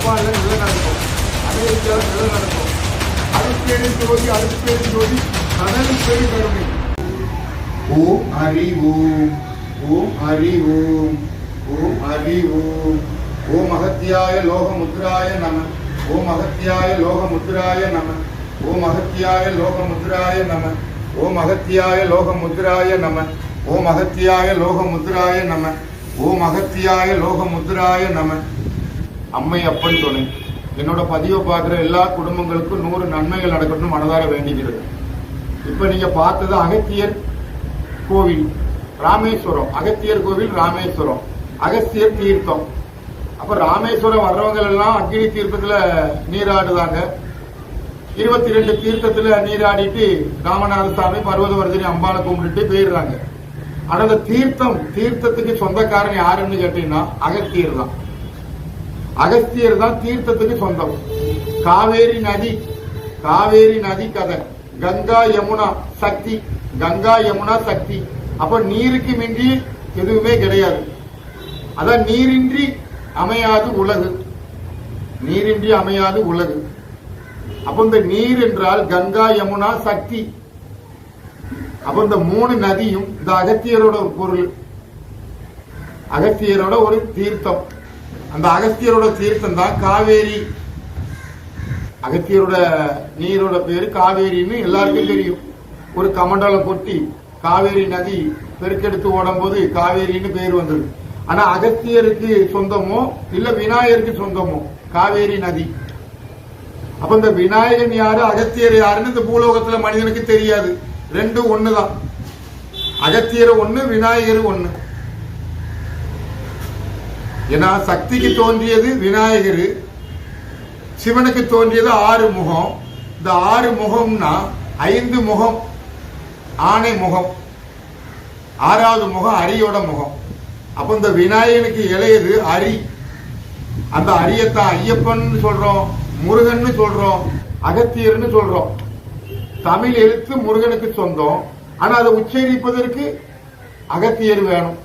ஜப்பான்ல நில நடக்கும், அமெரிக்காவில் நில நடக்கும். அருட்பேரு ஜோதி, அருட்பேரு ஜோதி, கடல் பேரு கருணை. ஓம் ஹரி ஓம், ஓம் ஹரி ஓம், ஓம் ஹரி ஓம். ஓம் அகத்தியாய லோகமுத்ராய நம, ஓம் அகத்தியாய லோகமுத்ராய நம, ஓம் அகத்தியாய லோகமுத்ராய நம, ஓம் அகத்தியாய லோகமுத்ராய நம, ஓம் அகத்தியாய லோகமுத்ராய நம, ஓம் அகத்தியாய லோகமுத்ராய நம. அம்மை அப்பன் துணை. என்னோட பதிவை பார்க்குற எல்லா குடும்பங்களுக்கும் 100 நன்மைகள் நடக்கணும்னு மனதார வேண்டிக்கிறது. இப்ப நீங்க பார்த்தது அகத்தியர் கோவில் ராமேஸ்வரம், அகத்தியர் கோவில் ராமேஸ்வரம், அகஸ்தியர் தீர்த்தம். அப்ப ராமேஸ்வரம் வர்றவங்க எல்லாம் அக்னி தீர்த்தத்துல நீராடுதாங்க. 22 தீர்த்தத்துல நீராடிட்டு ராமநாத சாமி, பர்வதவர்தினி அம்பாளை கும்பிட்டுட்டு போயிடுறாங்க. ஆனா அந்த தீர்த்தத்துக்கு சொந்தக்காரன் யாருன்னு கேட்டீங்கன்னா அகஸ்தியர் தான். அகஸ்தியர் தான் தீர்த்தத்துக்கு சொந்தம். காவேரி நதி கதை, கங்கா யமுனா சக்தி, கங்கா யமுனா சக்தி. அப்ப நீருக்கு மின்றி எதுவுமே கிடையாது. அதான் நீரின்றி அமையாது உலகு, நீரின்றி அமையாது உலகு. அப்ப இந்த நீர் என்றால் கங்கா யமுனா சக்தி. அப்ப இந்த 3 நதியும் இந்த அகத்தியரோட ஒரு பொருள், அகத்தியரோட ஒரு தீர்த்தம். அந்த அகஸ்தியரோட தீர்த்தம் தான் காவேரி. அகத்தியரோட நீரோட பேரு காவேரின்னு எல்லாருக்கும் தெரியும். ஒரு கமண்டலம் கொட்டி காவேரி நதி பெருக்கெடுத்து ஓடும் போது காவேரின்னு பேர் வந்தது. ஆனா அகத்தியருக்கு சொந்தமோ இல்ல விநாயகருக்கு சொந்தமோ காவேரி நதி. அப்ப இந்த விநாயகன் யாரு, அகத்தியர் யாருன்னு இந்த பூலோகத்துல மனிதனுக்கு தெரியாது. 2 ஒண்ணுதான். அகத்தியர் ஒண்ணு, விநாயகர் ஒண்ணு. ஏன்னா சக்திக்கு தோன்றியது விநாயகர், சிவனுக்கு தோன்றியது 6 முகம். இந்த 6 முகம்னா 5 முகம் ஆணை முகம், 6வது முகம் அரியோட முகம். அப்ப இந்த விநாயகனுக்கு இளையது அரி. அந்த அரியத்தான் ஐயப்பன் சொல்றோம், முருகன் சொல்றோம், அகத்தியர்னு சொல்றோம். தமிழ் எழுத்து முருகனுக்கு சொந்தம். ஆனா அதை உச்சரிப்பதற்கு அகத்தியர் வேணும்.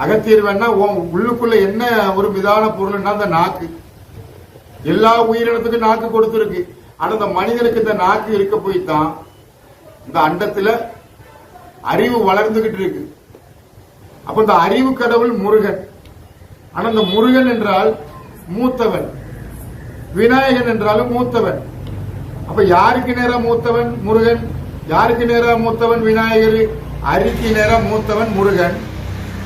அகத்தியர் வேணா உள்ளுக்குள்ள என்ன ஒரு விதான பொருள்னா அந்த நாக்கு. எல்லா உயிரினத்துக்கும் நாக்கு கொடுத்திருக்கு. ஆனா இந்த மனிதனுக்கு இந்த நாக்கு இருக்க போய்தான் இந்த அண்டத்துல அறிவு வளர்ந்துகிட்டு இருக்கு. அப்ப இந்த அறிவு கடவுள் முருகன். ஆனா இந்த முருகன் என்றால் மூத்தவன், விநாயகன் என்றாலும் மூத்தவன். அப்ப யாருக்கு நேரா மூத்தவன் முருகன், யாருக்கு நேரா மூத்தவன் விநாயகர்? அரிக்கு நேரா மூத்தவன் முருகன்,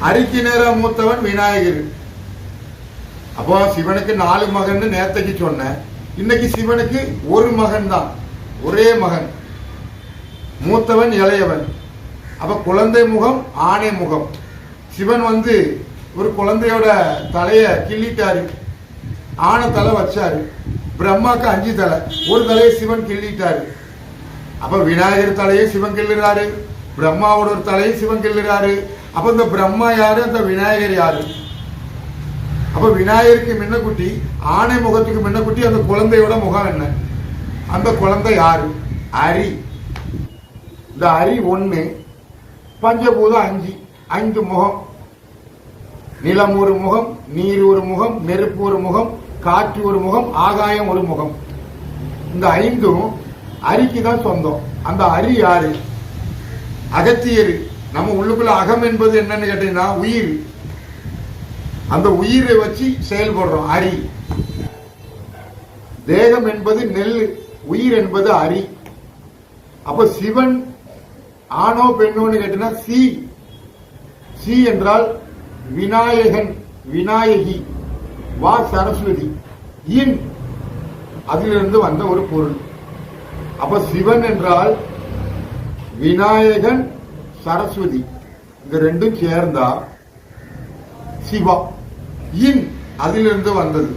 அரிக்கு நேரா மூத்தவன் விநாயகர். அப்போ சிவனுக்கு 4 மகன் நேத்தைக்கு சொன்ன, இன்னைக்கு சிவனுக்கு ஒரு மகன் தான், ஒரே மகன், மூத்தவன் இளையவன். அப்ப குழந்தை முகம் ஆணை முகம். சிவன் ஒரு குழந்தையோட தலைய கிள்ளிட்டாரு, ஆணை தலை வச்சாரு. பிரம்மாக்கு 5 தலை, ஒரு தலையை சிவன் கிள்ளிட்டாரு. அப்ப விநாயகர் தலையை சிவன் கிள்ளுறாரு, பிரம்மாவோட ஒரு தலையை சிவன் கிள்ளுறாரு. அப்ப இந்த பிரம்மா யாரு, அந்த விநாயகர் யாரு? அப்ப விநாயகருக்கு முன்னக்குட்டி, ஆணை முகத்துக்கு முன்னக்குட்டி அந்த குழந்தையோட முகம் என்ன? அந்த குழந்தை யாரு? அரி. இந்த அரி 1, பஞ்சபூதம் 5 முகம். நிலம் ஒரு முகம், நீர் ஒரு முகம், நெருப்பு ஒரு முகம், காற்று ஒரு முகம், ஆகாயம் ஒரு முகம். இந்த 5ம் அரிக்கு தான் சொந்தம். அந்த அரி யாரு? அகத்தியர். நம்ம உள்ளுக்குள்ள அகம் என்பது என்னன்னு கேட்டீங்கன்னா உயிர். அந்த உயிரை வச்சு செயல்படுறோம் அரி. தேகம் என்பது நெல், உயிர் என்பது அரி. அப்ப சிவன் ஆணோ பெண்ணோன்னு கேட்டீங்கன்னா சி என்றால் விநாயகன், விநாயகி, வா சரஸ்வதி, இன் அதிலிருந்து வந்த ஒரு பொருள். அப்ப சிவன் என்றால் விநாயகன், சரஸ்வதி, இந்த 2ம் சேர்ந்தா சிவா. இன் அதிலிருந்து வந்தது.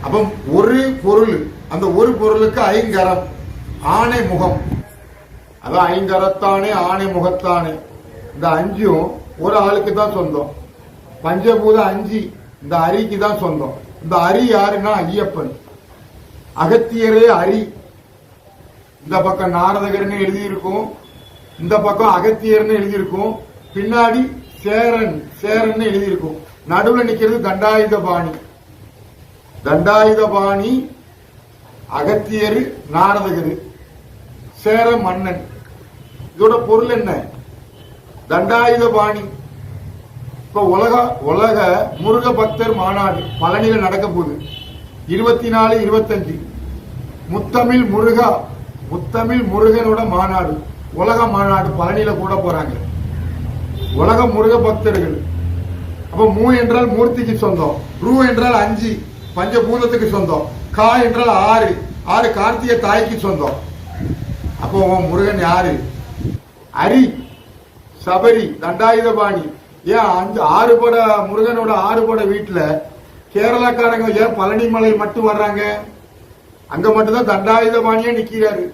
அப்ப ஒரு பொருள், அந்த ஒரு பொருளுக்கு 5 கரம், ஆணை முகம். அதான் 5 கரத்தானே ஆணை முகத்தானே. இந்த 5ம் ஒரு ஆளுக்கு தான் சொந்தம். பஞ்சபூதம் 5 இந்த அரிக்கு தான் சொந்தம். இந்த அரி யாருன்னா ஐயப்பன். அகத்தியரே அரி. இந்த பக்கம் நாரதகர்னு எழுதியிருக்கும், இந்த பக்கம் அகத்தியர்னு எழுதியிருக்கும், பின்னாடி சேரன் எழுதியிருக்கும், நடுவில் நிக்கிறது தண்டாயுத பாணி. தண்டாயுதபாணி, அகத்தியர், நாரதகர், சேர மன்னன். இதோட பொருள் என்ன? தண்டாயுதபாணி இப்ப உலக முருக பக்தர் மாநாடு பழனியில நடக்க போகுது 24, 25. முத்தமிழ் முருகனோட மாநாடு, உலக மாநாடு பழனியில கூட போறாங்க. உலக முருக பக்தர்கள். அப்ப மூ என்றால் மூர்த்திக்கு சொந்தம், ரூ என்றால் 5 பஞ்சபூதத்துக்கு சொந்தம், கா என்றால் 6 கார்த்திகை தாய்க்கு சொந்தம். அப்போ முருகன் யாரு? அரி, சபரி, தண்டாயுதபாணி. ஏன் 6 பட முருகனோட 6 பட வீட்டுல கேரளாக்காரங்க ஏன் பழனி மலை மட்டும் வர்றாங்க? அங்க மட்டும்தான் தண்டாயுதபாணியா நிக்கிறாரு.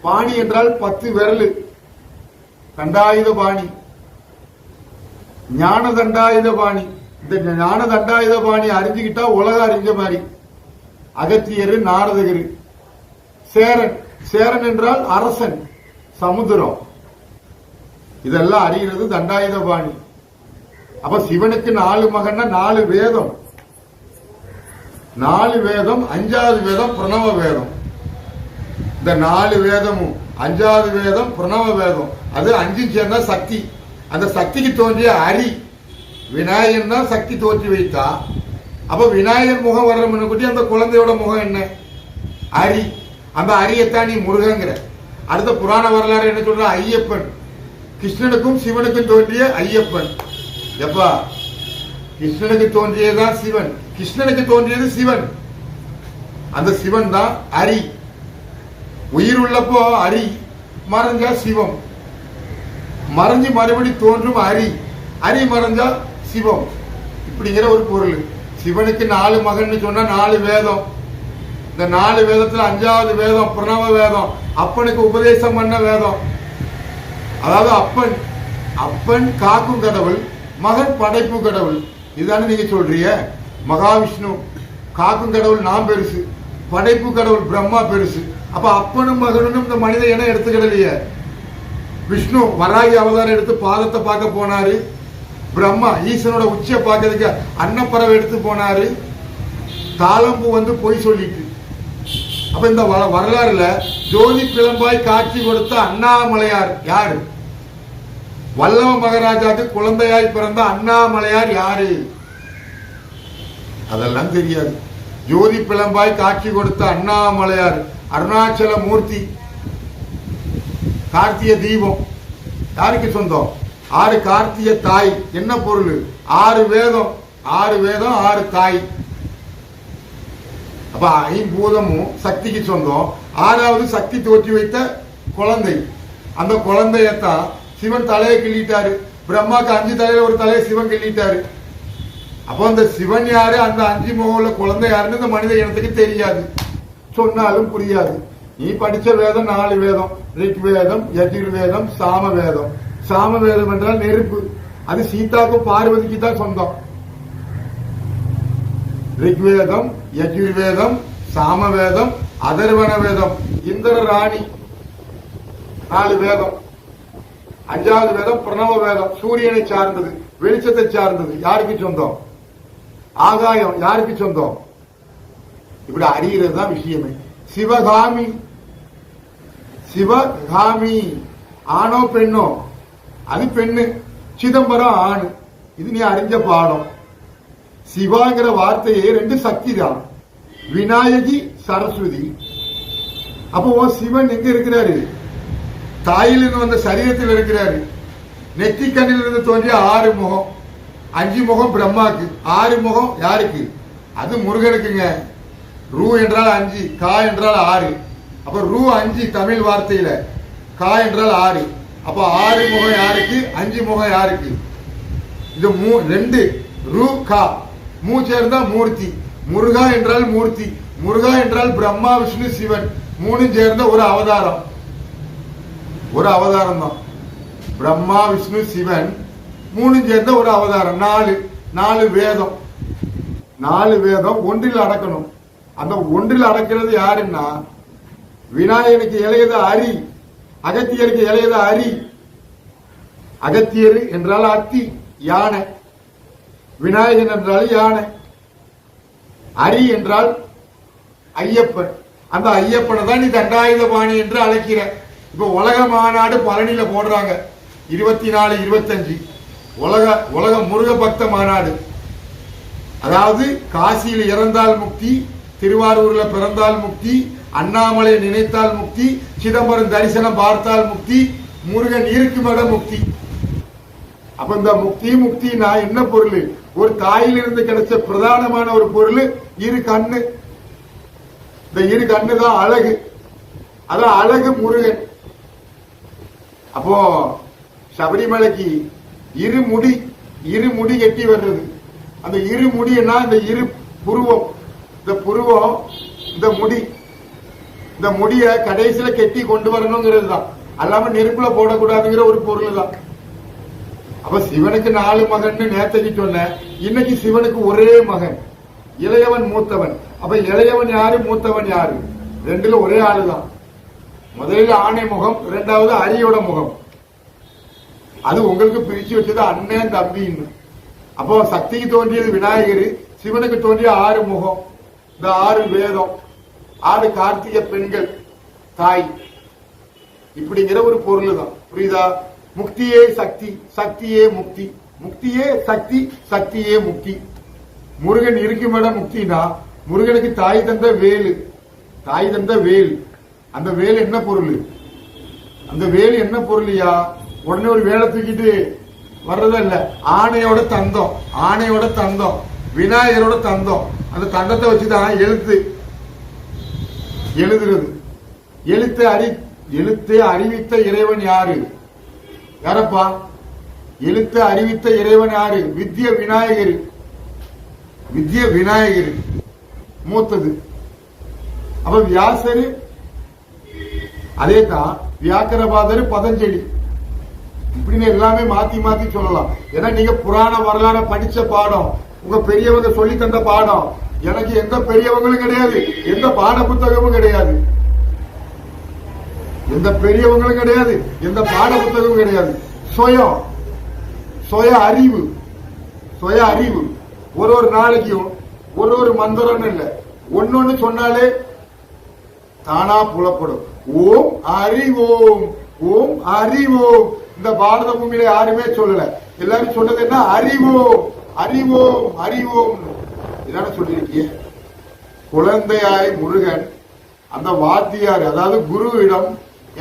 பாணி என்றால் 10 விரல், தண்டாயுதபாணி. ஞான தண்டாயுதபாணி. இந்த ஞான தண்டாயுதபாணி அறிஞ்சுக்கிட்டா உலக அறிஞ்ச மாதிரி. அகத்தியர், நாரதகர். சேரன் என்றால் அரசன், சமுத்திரம். இதெல்லாம் அறிகிறது தண்டாயுதபாணி. அப்ப சிவனுக்கு 4 மகன்னா 4 வேதம். 4 வேதம். 5வது வேதம் பிரணவ வேதம். இந்த 4 வேதமும் 5வது வேதம் பிரணவ வேதம். அது 5 சேர்ந்தா சக்தி. அந்த சக்திக்கு தோன்றிய அரி விநாயகன் தான் சக்தி தோற்றி வைத்தா. அப்ப விநாயகர் முகம் வர்ற முன்னுக்குட்டி அந்த குழந்தையோட முகம் என்ன? அரி. அந்த அரியத்தான் நீ முருகங்கிற. அடுத்த புராண வரலாறு என்ன சொல்ற? ஐயப்பன். கிருஷ்ணனுக்கும் சிவனுக்கும் தோன்றிய ஐயப்பன். எப்பா கிருஷ்ணனுக்கு தோன்றியதுதான் சிவன், கிருஷ்ணனுக்கு தோன்றியது சிவன். அந்த சிவன் தான் அரி. உயிர் உள்ளப்போ அரி, மறைஞ்சா சிவம். மறைஞ்சு மறுபடி தோன்றும் அரி மறைஞ்சா சிவம். இப்படிங்கிற ஒரு பொருள். சிவனுக்கு 4 மகன் சொன்னா 4 வேதம். இந்த 4 வேதத்துல 5வது வேதம் பிரணவ வேதம். அப்பனுக்கு உபதேசம் பண்ண வேதம். அதாவது அப்பன் காக்கும் கடவுள், மகன் படைப்பு கடவுள். இதுதானே நீங்க சொல்றீங்க. மகாவிஷ்ணு காக்கும் கடவுள் நாம் பெருசு, படைப்பு கடவுள் பிரம்மா பெருசு. அப்ப அப்பனும் மகனும் இந்த மனித இனம் எடுத்துக்கிடலையே. விஷ்ணு வராகி அவதாரம் எடுத்து பாதத்தை பார்க்க போனாரு. பிரம்மா ஈசனோட உச்சியை பார்க்கறதுக்கு அன்னப்பறவை எடுத்து போனாரு. தாளம்பூ வந்து பொய் சொல்லிட்டு. அப்ப இந்த வரலாறுல ஜோதி பிளம்பாய் காட்சி கொடுத்த அண்ணாமலையார் யாரு? வல்லவ மகாராஜாக்கு குழந்தையாய் பிறந்த அண்ணாமலையார் யாரு? அதெல்லாம் தெரியாது. ஜோதி பிளம்பாய் காட்சி கொடுத்த அண்ணாமலையார் அருணாச்சல மூர்த்தி. கார்த்திய தீபம் யாருக்கு சொந்தம்? 6 கார்த்திய தாய். என்ன பொருள்? 6 வேதம், 6 தாய். அப்ப 5 பூதமும் சக்திக்கு சொந்தம். 6வது சக்தி தோற்றி வைத்த குழந்தை. அந்த குழந்தையத்தான் சிவன் தலையை கிள்ளிட்டாரு. பிரம்மாக்கு 5 தலையில ஒரு தலையை சிவன் கிள்ளிட்டாரு. அப்போ அந்த சிவன் யாரு, அந்த 5 முகம் உள்ள குழந்தை யாருன்னு இந்த மனித இனத்துக்கு தெரியாது. சொன்னாலும் புரியாது. நீ படிச்ச வேதம் 4 வேதம். ரிக்வேதம், யஜுர்வேதம், சாமவேதம். சாமவேதம் என்றால் நெருப்பு. அது சீதாக்கும் பார்வதிக்கு தான் சொந்தம். ரிக்வேதம், யஜுர்வேதம், சாமவேதம், அதர்வண வேதம். இந்திர ராணி 4 வேதம். 5வது வேதம் பிரணவ வேதம். சூரியனை சார்ந்தது, வெளிச்சத்தை சார்ந்தது. யாருக்கு சொந்தம்? ஆகாயம். யாருக்கு சொந்தம்? இப்படி அறிகிறது தான் விஷயமே. சிவகாமி ஆணோ பெண்ணோ? அது பெண்ணு. சிதம்பரம் ஆணு. இது நீ அறிஞ்ச பாடம். சிவாங்கிற வார்த்தையே 2 சக்தி தான். விநாயகி, சரஸ்வதி. அப்போ சிவன் எங்க இருக்கிறாரு? தாயிலிருந்து வந்த சரீரத்தில் இருக்கிறாரு. நெற்றிக்கண்ணிலிருந்து தோன்றிய 6 முகம். 5 முகம் பிரம்மாக்கு, 6 முகம் யாருக்கு? அது முருகனுக்குங்க. ரூ என்றால் 5, கா என்றால் 6. அப்ப ரூ 5 தமிழ் வார்த்தையில, கா என்றால் 6. அப்ப 6 முகம் யாருக்கு? 5 முகம் யாருக்கு? இது 2 ரூ கா. மூ சேர்ந்தா மூர்த்தி. முருகா என்றால் மூர்த்தி. முருகா என்றால் பிரம்மா, விஷ்ணு, சிவன் 3 சேர்ந்த ஒரு அவதாரம். ஒரு அவதாரம் தான். பிரம்மா, விஷ்ணு, சிவன் 3 சேர்ந்த ஒரு அவதாரம். 4 வேதம். 4 வேதம் ஒன்றில் அடக்கணும். அந்த ஒன்றில் அடக்கிறது யாருன்னா, விநாயகனுக்கு இளையது அரி, அகத்தியருக்கு இளையது அரி. அகத்தியர் என்றால் அத்தி, யானை. விநாயகன் என்றால் யானை. அரி என்றால் ஐயப்பன். அந்த ஐயப்பனை தான் நீ தண்டாயுதபாணி என்று அழைக்கிற. இப்ப உலக மாநாடு பழனியில போடுறாங்க 24, 25 உலக முருக பக்த மாநாடு. அதாவது காசியில் இறந்தால் முக்தி, திருவாரூர்ல பிறந்தால் முக்தி, அண்ணாமலை நினைத்தால் முக்தி, சிதம்பரம் தரிசனம் பார்த்தால் முக்தி, முருகன் இருக்குமட முக்தி. அப்ப இந்த முக்தினா என்ன பொருள்? ஒரு தாயிலிருந்து கிடைச்ச பிரதானமான ஒரு பொருள் இரு கண்ணு. இந்த இரு கண்ணு தான் அழகு. அதான் அழகு முருகன். அப்போ சபரிமலைக்கு இருமுடி கட்டி வர்றது. அந்த இருமுடினா இந்த இரு புருவம், இந்த புருவம், இந்த முடி, இந்த முடிய கடைசியில கெட்டி கொண்டு வரணுங்கிறது தான். அல்லாம நெருப்புல போடக்கூடாதுங்கிற ஒரு பொருள் தான். அப்ப சிவனுக்கு 4 மகன் நேத்தைக்கு சொன்ன, இன்னைக்கு சிவனுக்கு ஒரே மகன், இளையவன் மூத்தவன். அப்ப இளையவன் யாரு, மூத்தவன் யாரு? ரெண்டுல ஒரே ஆளுதான். முதலில் ஆணை முகம், இரண்டாவது அரியோட முகம். அது உங்களுக்கு பிரிச்சு வச்சது அண்ணன் தம்பின்னு. அப்போ சக்திக்கு தோன்றியது விநாயகர், சிவனுக்கு தோன்றிய 6 முகம், இந்த 6 வேதம், 6 கார்த்திகை பெண்கள், தாய், இப்படிங்கிற ஒரு பொருள் தான். புரியுதா? முக்தியே சக்தி, சக்தியே முக்தி, முக்தியே சக்தி, சக்தியே முக்தி. முருகன் இருக்குமிட முக்தினா முருகனுக்கு தாய் தந்த வேலு, தாய் தந்த வேல். அந்த வேல் என்ன பொருள்? அந்த வேல் என்ன பொருளியா? உடனே ஒரு வேலை தூக்கிட்டு வர்றதில்ல. ஆணையோட தந்தம், ஆணையோட தந்தம், விநாயகரோட தந்தம். அந்த தந்தத்தை வச்சுதான் எழுதுறது. எழுத்தை அறிவித்த இறைவன் யாரு? யாரப்பா? எழுத்து அறிவித்த இறைவன் யாரு? வித்ய விநாயகர். வித்ய விநாயகர் மூத்தது. அப்ப வியாசரு அதே தான், வியாக்கரபாதர், பதஞ்சலி, இப்படின்னு எல்லாமே மாத்தி மாத்தி சொல்லலாம். ஏன்னா நீங்க புராண வரலாறு படிச்ச பாடம், உங்க பெரியவங்க சொல்லி தந்த பாடம். எனக்கு எந்த பெரியவங்களும் கிடையாது, எந்த பாட புத்தகமும் கிடையாது, எந்த பெரியவங்களும் கிடையாது, எந்த பாட புத்தகமும் கிடையாது. சுய அறிவு, சுய அறிவு. ஒரு நாளைக்கும் ஒரு மந்திரம் இல்ல, ஒன்னொன்னு சொன்னாலே தானா புலப்படும். ஓம் அறிவோம், ஓம் அறிவோம். இந்த பாரத பூமியில யாருமே சொல்லல. எல்லாரும் சொன்னது என்ன? அறிவோம், அறிவோம், அறிவோம். இதான சொல்லிருக்கீங்க. குழந்தையாய் முருகன் அந்த வாத்தியார், அதாவது குருவிடம்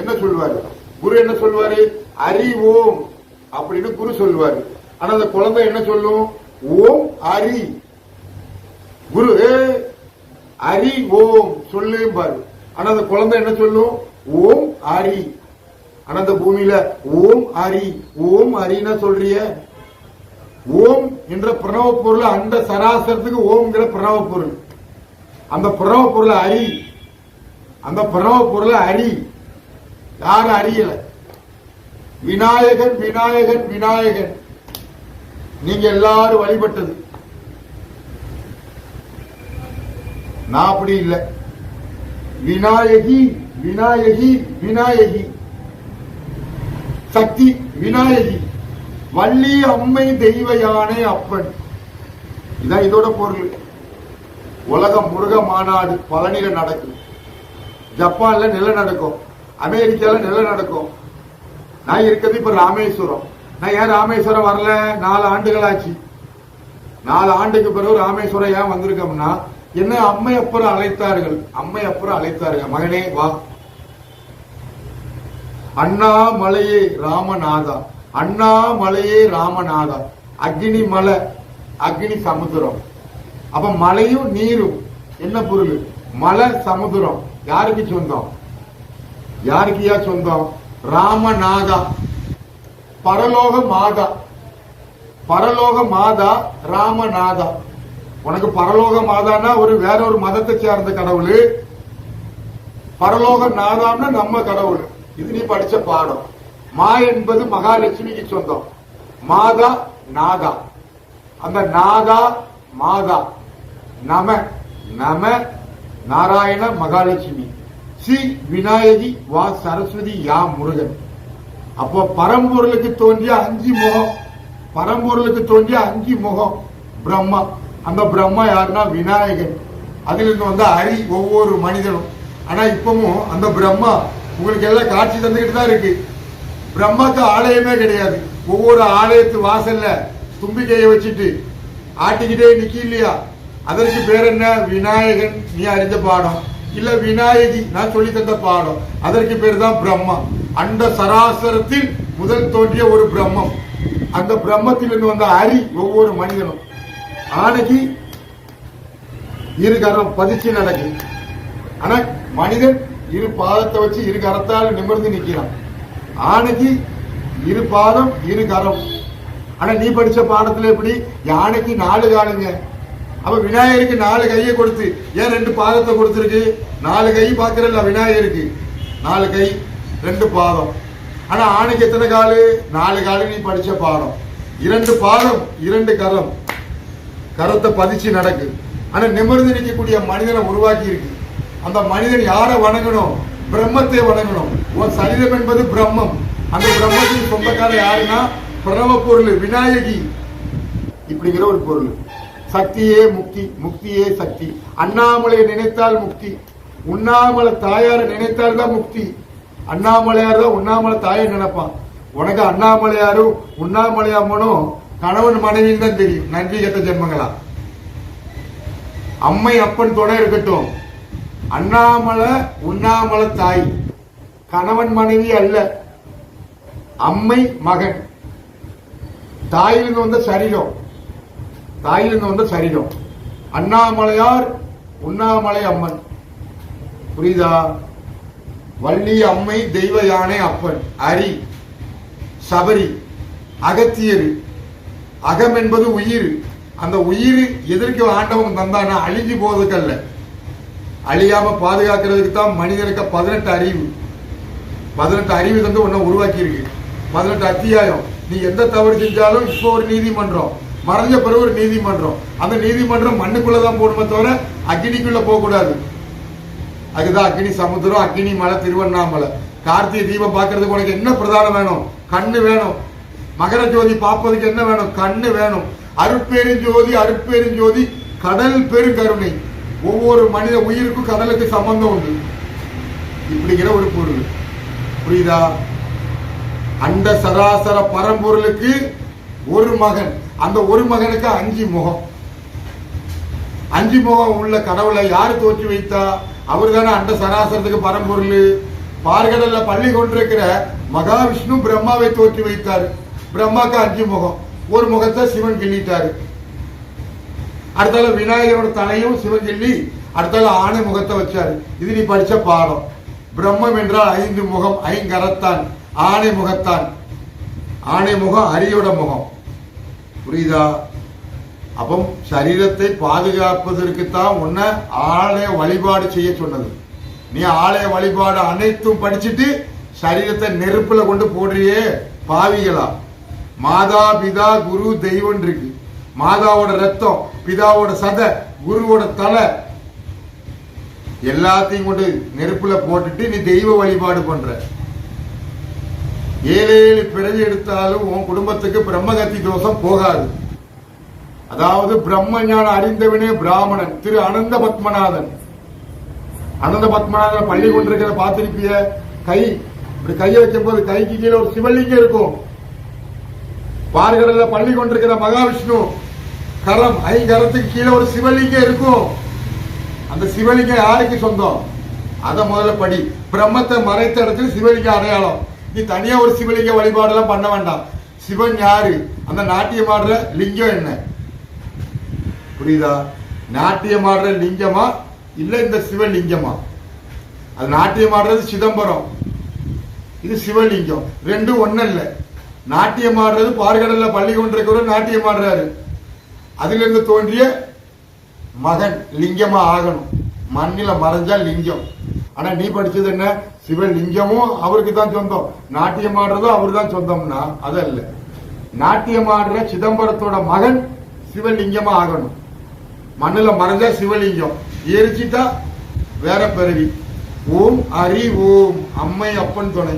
என்ன சொல்லுவாரு? குரு என்ன சொல்லுவாரு? அறிவோம் அப்படின்னு குரு சொல்லுவாரு. ஆனா அந்த குழந்தை என்ன சொல்லும்? ஓம் அரி. குரு அரி ஓம் சொல்லு பாரு. ஆனா அந்த குழந்தை என்ன சொல்லும்? ஓம் அரி. ஆனா அந்த பூமியில ஓம் அரி, ஓம் அரின்னா சொல்றிய. ஓம் என்ற பிரணவ பொருள், அந்த சராசரத்துக்கு ஓம்ங்கிற பிரணவ பொருள். அந்த பிரணவ பொருளை அரி, அந்த பிரணவ பொருளை அரி. யாரும் அறியல. விநாயகன், விநாயகன், விநாயகன். நீங்க எல்லாரும் வழிபட்டது. நான் அப்படி இல்லை. விநாயகி, விநாயகி, விநாயகி. சக்தி விநாயகி, வள்ளி அம்மை, தெய்வ யானை அப்பன். இதான் இதோட பொருள். உலக முருக மாநாடு பழனியில நடக்கும், ஜப்பான்ல நில நடக்கும், அமெரிக்கால நில நடக்கும். நான் இருக்கிறது இப்ப ராமேஸ்வரம். நான் ஏன் ராமேஸ்வரம் வரல? 4 ஆண்டுகள் ஆச்சு. 4 ஆண்டுக்கு பிறகு ராமேஸ்வரம் ஏன் வந்திருக்கோம்னா, என்ன அம்மையப்பர் அழைத்தார்கள். அம்மையப்பர் அழைத்தார்கள், மகனே வா. அண்ணாமலையே ராமநாதா, அண்ணாமலையே ராமநாதா. அக்னி மலை, அக்னி சமுத்திரம். அப்ப மலையும் நீரும் என்ன பொருள்? மலை சமுத்திரம் யாருக்கு சொந்தம்? யாருக்கியா சொந்தம்? ராமநாதா, பரலோக மாதா. பரலோக மாதா ராமநாதா. உனக்கு பரலோக மாதான்னா வேற ஒரு மதத்தை சேர்ந்த கடவுள். பரலோக நாதான்னா நம்ம கடவுள். இது நீ படிச்ச பாடம். மா என்பது மகாலட்சுமிக்கு சொந்தம். மாதா நாதா. அந்த நாதா மாதா. நம நம நாராயண மகாலட்சுமி. சி விநாயகி, வா சரஸ்வதி, யா முருகன். அப்போ பரம்பொருளுக்கு தோன்றிய 5 முகம், பரம்பொருளுக்கு தோன்றிய 5 முகம் பிரம்மா. அந்த பிரம்மா யாருன்னா விநாயகன். அதுல இருந்து வந்த அரி ஒவ்வொரு மனிதனும். ஆனா இப்பவும் அந்த பிரம்மா உங்களுக்கு எல்லாம் காட்சி தந்துகிட்டு தான் இருக்கு. பிரம்மாக்கு ஆலயமே கிடையாது. ஒவ்வொரு ஆலயத்து வாசல்ல தும்பிக்கையை வச்சுட்டு ஆட்டிக்கிட்டே நிக்க இல்லையா? அதற்கு பேர் என்ன? விநாயகன். நீ அறிந்த பாடம் இல்ல விநாயகி நான் சொல்லி தந்த பாடம். அதற்கு பேர் தான் பிரம்மா. அண்ட சராசரத்தில் முதல் தோன்றிய ஒரு பிரம்மம். அந்த பிரம்மத்திலிருந்து வந்த அரி ஒவ்வொரு மனிதனும். ஆணைக்கு இரு கரம் பதிச்சு நடக்கு. ஆனா மனிதன் இரு பாதத்தை வச்சு இரு கரத்தால் நிமிர்ந்து நிக்கிறான். ஆணைக்கு இரு பாதம் இரு கரம். ஆனா நீ படிச்ச பாடத்துல எப்படி? யானைக்கு 4 காலுங்க. அப்ப விநாயகருக்கு 4 கையை கொடுத்து ஏன் 2 பாதத்தை கொடுத்துருக்கு? 4 கை பாக்குறல்ல விநாயகருக்கு, 4 கை 2 பாதம். ஆனா ஆணைக்கு எத்தனை காலு? 4 காலு. நீ படிச்ச பாடம் 2 பாதம் 2 கரம். கரத்தை பதிச்சு நடக்கு. ஆனா நிமிர்ந்து நிற்கக்கூடிய மனிதனை உருவாக்கி இருக்கு. அந்த மனிதன் யாரை வணங்கணும்? பிரம்மத்தை வணங்கணும். உன் சரீரம் என்பது பிரம்மம். அந்த பிரம்மத்தின் சொந்தக்கார யாருன்னா பிரணவ பொருள் விநாயகி இப்படிங்கிற ஒரு பொருள். சக்தியே முக்தி, முக்தியே சக்தி. அண்ணாமலையை நினைத்தால் முக்தி, உண்ணாமலை தாயாரை நினைத்தால் தான் முக்தி. அண்ணாமலையார் தான் உண்ணாமலை தாயை நினைப்பான். உனக்கு அண்ணாமலையாரும் உண்ணாமலையாமனும் கணவன் மனைவின்னு தான் தெரியும். நன்றி கெட்ட ஜென்மங்களா. அம்மை அப்பன் துணை இருக்கட்டும். அண்ணாமலை உண்ணாமலை தாய், கணவன் மனைவி அல்ல. அம்மை மகன். தாயிலிருந்து வந்த சரீரம், தாயிலிருந்து வந்த சரீரம். அண்ணாமலையார் உண்ணாமலை அம்மன். புரியுதா? வள்ளி அம்மை தெய்வ யானை அப்பன். அரி சபரி அகத்தியர். அகம் என்பது உயிர். அந்த உயிர் எதற்கு ஆண்டவன் தந்தானா? அழிஞ்சு போவதுக்கல்ல, அழியாம பாதுகாக்கிறதுக்கு தான் மனிதனுக்கு 18 அறிவு. 18 அறிவு தந்து உன்னை உருவாக்கி இருக்கு. 18 அத்தியாயம். நீ எந்த தவறு செஞ்சாலும் இப்போ ஒரு நீதிமன்றம், மறைஞ்ச பிறகு ஒரு நீதிமன்றம். அந்த நீதிமன்றம் மண்ணுக்குள்ளதான் போகணுமே தவிர அக்னிக்குள்ள போக கூடாது. அதுதான் அக்னி சமுத்திரம், அக்னி மலை, திருவண்ணாமலை. கார்த்திகை தீபம் பார்க்கறதுக்கு உனக்கு என்ன பிரதானம் வேணும்? கண்ணு வேணும். மகர ஜோதி பார்ப்பதுக்கு என்ன வேணும்? கண்ணு வேணும். அருட்பெருஞ்சோதி, அருட்பெருஞ்சோதி கடல் பெருங்கருணை. ஒவ்வொரு மனித உயிருக்கும் கடலுக்கு சம்பந்தம் உண்டு. இப்படிங்கிற ஒரு பொருள். புரியுதா? அண்ட சராசர பரம்பொருளுக்கு ஒரு மகன். அந்த ஒரு மகனுக்கு 5 முகம். 5 முகம் உள்ள கடவுளை யாரு தோற்றி வைத்தா? அவர் தானே அண்ட சராசரத்துக்கு பரம்பொருள். பார்கடல்ல பள்ளி கொண்டிருக்கிற மகாவிஷ்ணு பிரம்மாவை தோற்றி வைத்தார். பிரம்மாக்கு 5 முகம். ஒரு முகத்தை சிவன் கிள்ளிட்டாரு. அடுத்தால விநாயகரோட தலையும் சிவன் கிள்ளி அடுத்தால ஆணை முகத்தை வச்சாரு. இது நீ படிச்ச பாடம். பிரம்மம் என்றால் 5 முகம், 5 கரத்தான், ஆணை முகத்தான். ஆணை முகம் அரியோட முகம். புரியுதா? அப்போ சரீரத்தை பாதுகாப்பதற்கு தான் உன்னை ஆலய வழிபாடு செய்ய சொன்னது. நீ ஆலய வழிபாடு அனைத்தும் படிச்சுட்டு சரீரத்தை நெருப்புல கொண்டு போடுறியே பாவிகளா. மாதா பிதா குரு தெய்வம் இருக்கு. மாதாவோட ரத்தம், பிதாவோட சதை, குருவோட தலை எல்லாத்தையும் கொண்டு நெருப்புல போட்டுட்டு நீ தெய்வ வழிபாடு பண்ற. 7 பிறவி எடுத்தாலும் உன் குடும்பத்துக்கு பிரம்மகத்தி தோஷம் போகாது. அதாவது பிரம்ம ஞானம் அறிந்தவனே பிராமணன். திரு அனந்த பத்மநாதன். அனந்த பத்மநாதன் பள்ளி கொண்டிருக்கிற பார்த்திருப்பிய. கை இப்படி கையை வைக்கும் போது கைக்கு கீழே ஒரு சிவலிங்கம் இருக்கும். பார்கடல்ல பள்ளி கொண்டிருக்கிற மகாவிஷ்ணு கரம், 5 கரத்துக்கு கீழே ஒரு சிவலிங்கம் இருக்கும். அந்த சிவலிங்கம் யாருக்கு சொந்தம்? அத முதல்ல படி. பிரம்மத்தை மறைத்த இடத்துல சிவலிங்க அடையாளம். நீ தனியா ஒரு சிவலிங்க வழிபாடெல்லாம் பண்ண வேண்டாம். சிவன் யாரு? அந்த நாட்டியம் ஆடுற லிங்கம் என்ன? புரியுதா? நாட்டியம் ஆடுற லிங்கமா இல்ல இந்த சிவலிங்கமா? அது நாட்டியம் ஆடுறது சிதம்பரம், இது சிவலிங்கம். ரெண்டும் ஒண்ணு இல்ல. நாட்டியம் ஆடுறது பார்கடல்ல பள்ளி கொண்டிருக்கிறவர் நாட்டியம் ஆடுறாரு. அதுல இருந்து தோன்றிய மகன் லிங்கமா ஆகணும். மண்ணில மறைஞ்சா லிங்கம். ஆனா நீ படிச்சது என்ன? சிவலிங்கமும் அவருக்கு தான் சொந்தம், நாட்டியம் ஆடுறதும் அவரு தான் சொந்தம்னா அதல்ல. நாட்டியம் ஆடுற சிதம்பரத்தோட மகன் சிவலிங்கமா ஆகணும். மண்ணுல மறைஞ்சா சிவலிங்கம், எரிச்சிட்டா வேற பிறவி. ஓம் ஹரி ஓம் அம்மை அப்பன் துணை.